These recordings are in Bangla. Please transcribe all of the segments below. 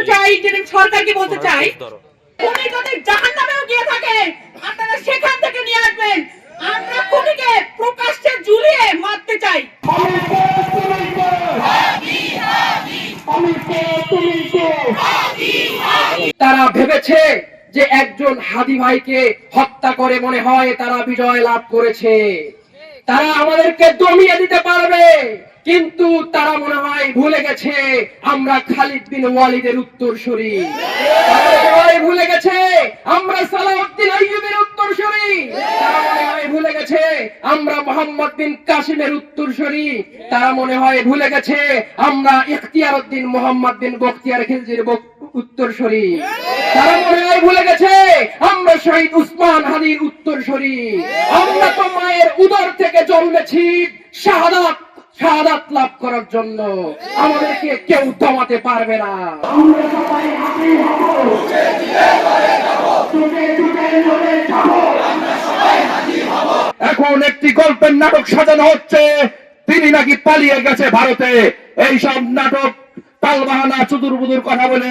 বলতে চাই, ইন্টারিম সরকারকে বলতে চাই, উনি যদি জাহান্নামেও গিয়ে থাকে আপনারা সেখান থেকে নিয়ে আসবেন। আমরা খুনিকে প্রকাশ্যে ঝুলিয়ে মারতে চাই। তারা ভেবেছে যে একজন হাদি ভাইকে হত্যা করে মনে হয় তারা বিজয় লাভ করেছে, তারা আমাদেরকে দমিয়ে দিতে পারবে। কিন্তু তারা মনে হয় ভুলে গেছে আমরা খালিদ বিন ওয়ালিদের উত্তরসূরি, তারা মনে হয় ভুলে গেছে আমরা সালাউদ্দিন আইয়ুবের উত্তরসূরি, তারা মনে হয় ভুলে গেছে আমরা মোহাম্মদ বিন কাসিমের উত্তরসূরি, তারা মনে হয় ভুলে গেছে আমরা ইখতিয়ার উদ্দিন মোহাম্মদ বিন বখতিয়ার খিলজির উত্তরসূরি, তারা মনে হয় ভুলে গেছে আমরা শহীদ উসমান হাদির উত্তরসূরি। আমরা তো মায়ের উদর থেকে জন্মেছি শাহাদাত লাভ করার জন্য, আমাদেরকে কেউ দমাতে পারবে না। এখন একটি গল্পের নাটক সাজানো হচ্ছে, তিনি নাকি পালিয়ে গেছে ভারতে। এই সব নাটক তালবাহানা চুদুরবুদুর কথা বলে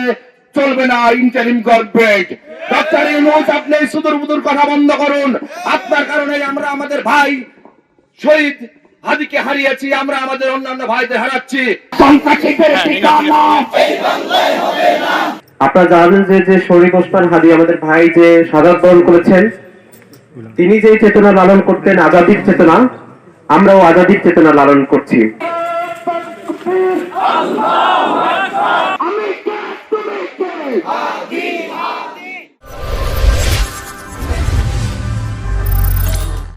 চলবে না। ইন্টারিম গভর্নমেন্ট ডক্টর ইউনূস, আপনি চুদুরবুদুর কথা বন্ধ করুন। আপনার কারণে আমরা আমাদের ভাই শহীদ হাদিকে হারিয়েছি, আমরা আমাদের অন্যান্য ভাইদের হারাচ্ছি। আপনারা জানেন যে শরীফ ওসমান হাদি আমাদের ভাই যে শাহাদাত বরণ করেছেন, তিনি যে চেতনা লালন করতেন আজাদির চেতনা, আমরাও আজাদির চেতনা লালন করছি। আমি